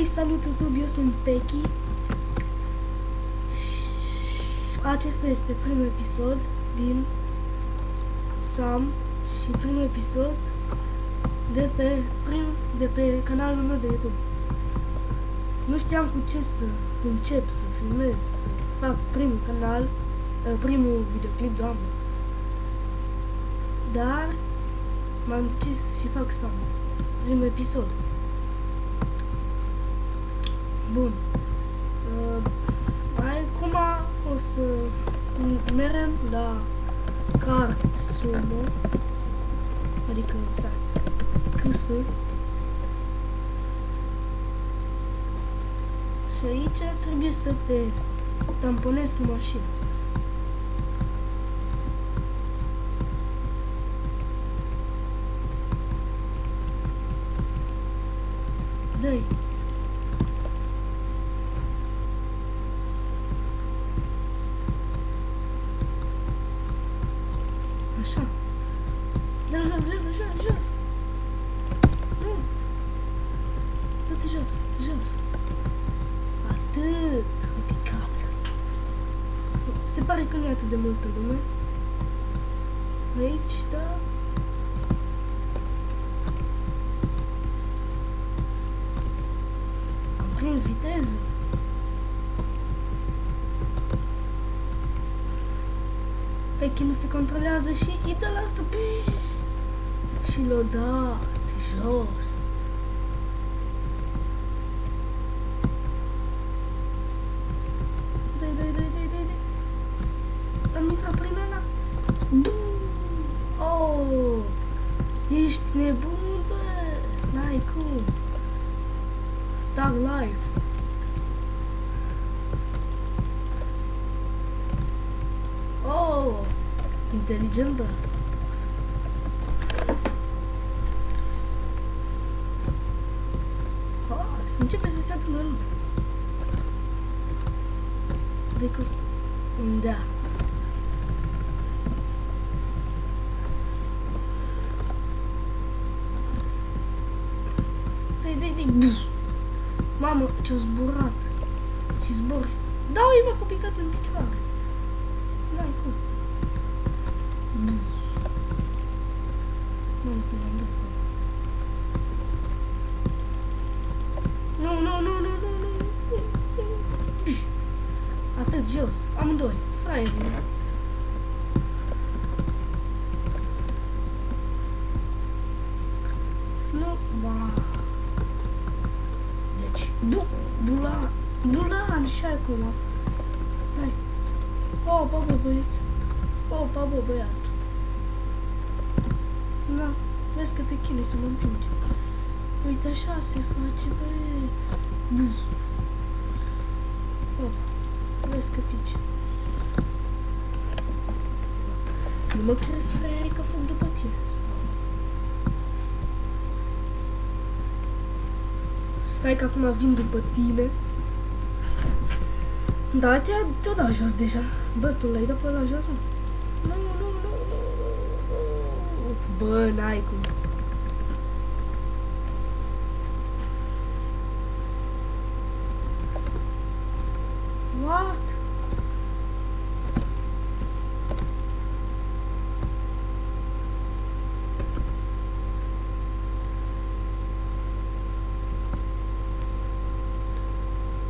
Hei, salut YouTube, eu sunt Pechi. Acesta este primul episod din Sam și primul episod de pe canalul meu de YouTube. Nu știam cu ce să încep să filmez, să fac primul canal, primul videoclip, doamne. Dar m-am decis și fac Sam, primul episod. Bun. Acum o să mergem la Car Sumo, adică CS. Și aici trebuie să te tamponezi cu mașina. Dă-i. Așa. Dă-l jos, jos. Nu. Dă-te jos. Atât. Am picat. Se pare că nu e atât de multă lume. Aici, da. Am prins viteză. Pechi nu se controlează și îi dă la asta. Și l-a dat jos. Dai. Am intrat prin ăla. Oh! Ești nebun, bă! N-ai cum. Tag live. Oh! Inteligent, bă. Să începe să se adună lume. Decât... Da. Dai. Mamă, ce-o zburat. Și zbor. Dau-i, mă, cu picat în picioare. N-ai cum. Mamă, cum am dat. Nu. Atât, jos. Amândoi. Fraieri. Nu, ba. Deci, bulan și acum. Hai. Opa, bă, băieți. Opa, bă, băiat. Na, vezi că te chinui să mă împingi. Uite, așa se face, băi. Opa, vezi că pici. Nu mă crezi, fraiere, că fug după tine. Stai că acum vin după tine. Da, te-o dau jos deja. Bă, tu l-ai dat pe ăla jos, mă? Nu. Bă, n-ai cum. What?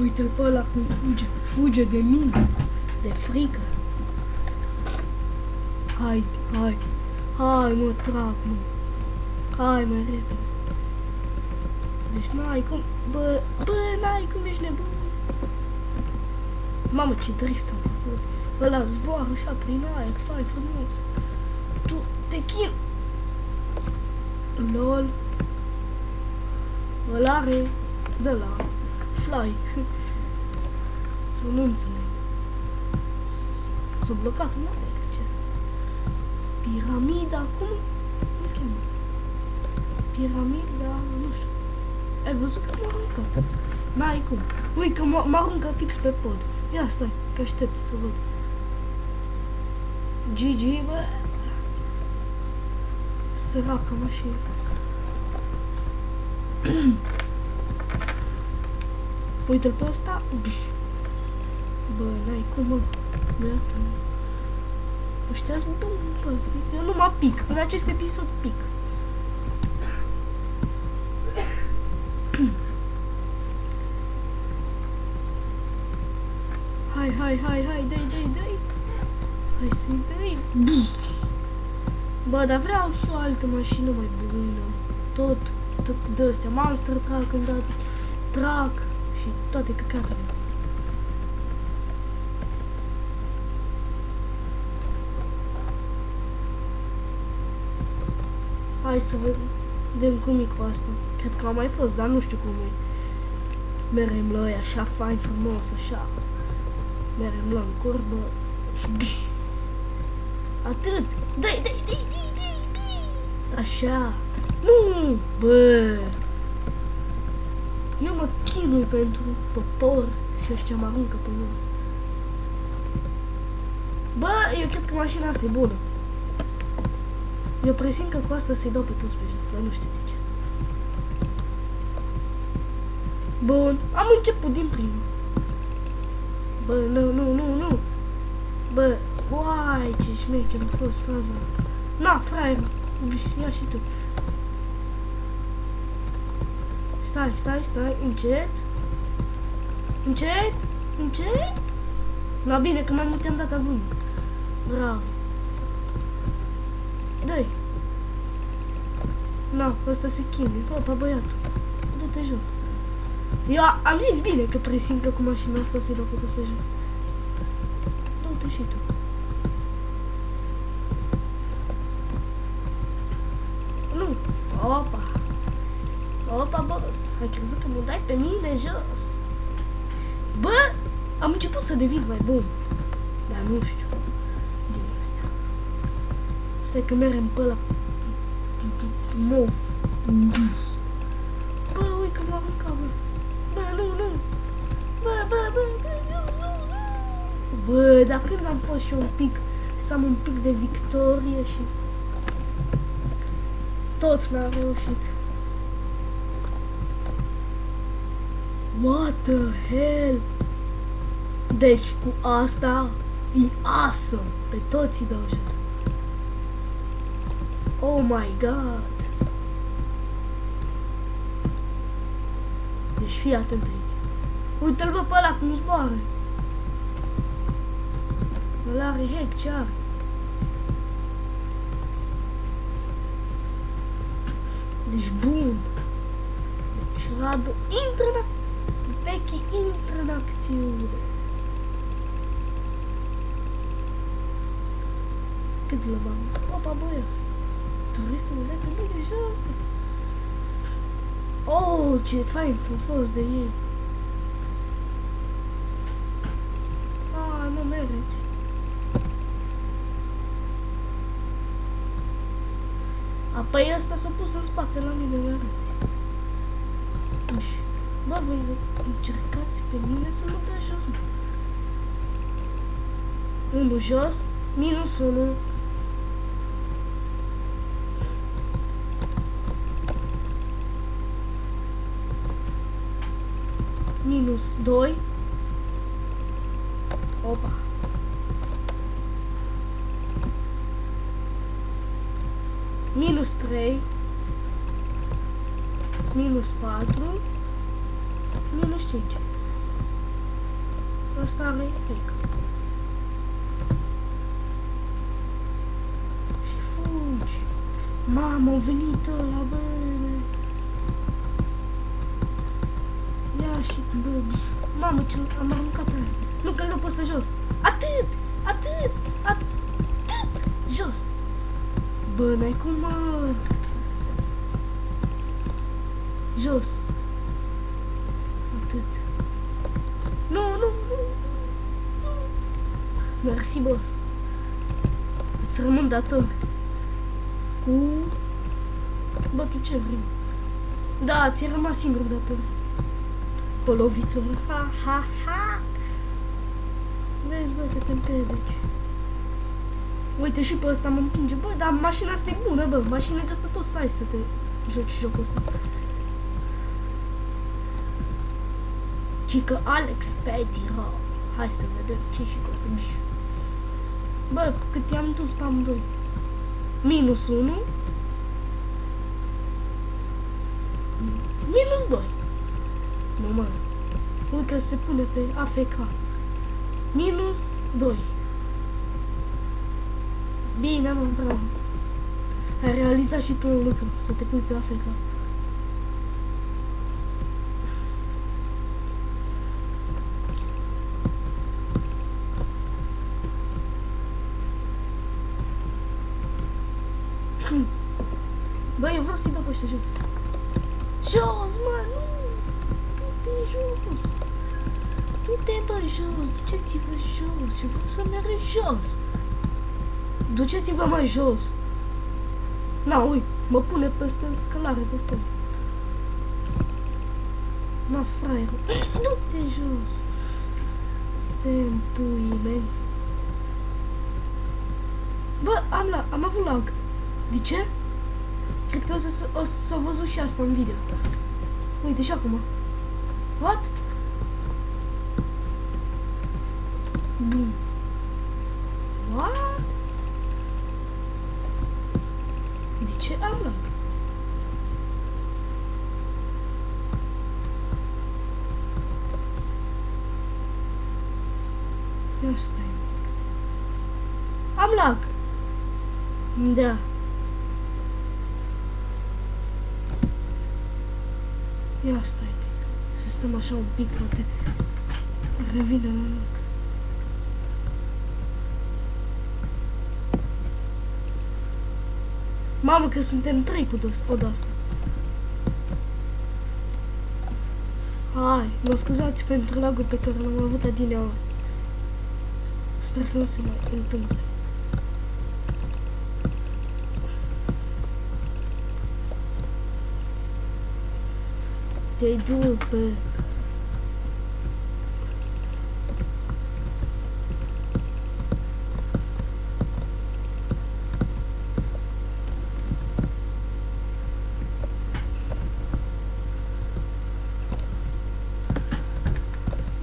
Uite-l pe ăla cum fuge de mine, de frică. Hai, mă, trag, mă. Hai, mai repede. Deci n-ai cum, bă, n-ai cum, ești nebun. Mamă, ce drift am făcut. Ăla zboară așa prin aer, fai frumos. Tu te chin. LOL. Ăla are de la fly. Sau nu înțeleg. S-a blocat în aer. Piramida, cum îl cheamă? Piramida, nu știu. Ai văzut că m-a aruncat? N-ai cum. Ui, că mă aruncă fix pe pod. Ia stai, că aștept să văd. GG, bă. Săracă mașină. Uite-l pe ăsta. Bă, n-ai cum, mă. Ăștia-s buni, bă. Eu nu mă pic. În acest episod pic. Hai, dai. Hai să-i dai. Bă, dar vreau și o altă mașină mai bună. Tot de-astea. Monster Truck, îmi dați Truck și toate căcatele. Hai să vedem cum e cu asta. Cred că am mai fost, dar nu știu cum e. Merem la ăia așa fain, frumos, așa. Merem la în curbă. Atât. Dai. Așa. Nu, bă. Eu mă chinui pentru popor și ăștia mă aruncă pe jos. Bă, eu cred că mașina asta e bună. Eu presimt că cu asta să-i dau pe toți pe jos, dar nu știu de ce. Bun, am început din prima. Bă, nu. Bă, uai, ce șmecher a fost faza. Na, fraier, ia și tu. Stai, încet. Na, bine, că mai mult i-am dat avânt. Bravo. Dai. Na, ăsta se chinuie. Opa, băiatul. Du-te jos. Eu am zis bine că presimt că cu mașina asta să-i dau pe toți pe jos. Du-te și tu. Nu. Opa, boss. Ai crezut că mă dai pe mine jos? Bă, am început să devin mai bun. Dar nu știu. Din astea. Stai că merem pe ăla mov. Bă, ui că m-am aruncat, bă. Bă, nu. Bă, dar când am fost și eu un pic, să am un pic de victorie și tot n-am reușit. What the hell? Deci cu asta e awesome. Pe toți îi dau jos. Oh my god. Deci fii atent aici. Uite-l bă pe ăla cum zboară. Ăla are hack, ce are? Deci bun. Deci Radu intră în acțiune. Cât la mamă? Opa, băios. Trebuie să mă dai pe mine jos, bă. Oh, ce fain a fost de ei. Ah, nu meriți. Apoi ăsta s-a pus în spate la mine, mi arăți. Bă, voi încercați pe mine să mă dea jos, bă. 1 jos, -1. -2. Opa. -3. -4. -5. Ăsta are hack. Și fugi. Mamă, a venit ăla, bă. Ia și, bă. Mamă, ce am aruncat aia. Nu, că-l dau pe ăsta jos. Atât. Jos. Bă, n-ai cum, mă. Jos. Atât. Nu. Mersi, boss. Îți rămân dator. Cu... Bă, tu ce vrei? Da, ți-ai rămas singur dator. Pe lovitură. Ha. Vezi, bă, că te împedeci. Uite, și pe ăsta mă împinge. Bă, dar mașina asta e bună, bă. Mașina de asta tot să ai să te joci jocul ăsta. Cică Alex Petira. Hai să vedem ce și costă. Bă, cât i-am dus pe amândoi? Minus 1. Minus 2. Nu mă. Uite că se pune pe AFK. Minus 2. Bine, mă, bravo. Ai realizat și tu un lucru, să te pui pe AFK. Bă, eu vreau să-i dau pe ăștia jos. Jos, mă, nu! Du-te jos! Du-te, bă, jos! Duceți-vă jos! Eu vreau să merg jos! Duceți-vă, mă, jos! Na, uite, mă pune peste călare, peste. Na, fraier. Du-te jos! Du-te-n puii mei. Bă, am avut lag. De ce? Cred că o să s-a văzut și asta în video. Uite, și acum. What? Bum. What? De ce am lag? Ia stai. Am lag. Da. Ia stai. Să stăm așa un pic, poate revine la loc. Mamă, că suntem 3 cu oda asta. Hai, mă scuzați pentru lagul pe care l-am avut adineaori. Sper să nu se mai întâmple. Te-ai dus, bă.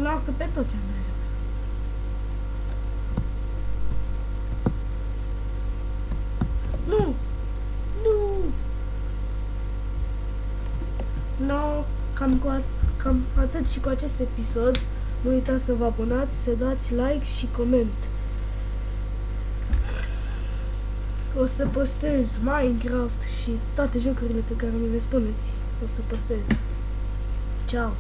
La că pe toți am mers jos. Nu! Nu! No, cam atât și cu acest episod. Nu uitați să vă abonați, să dați like și coment. O să postez Minecraft și toate jocurile pe care mi le spuneți. O să postez. Ciao!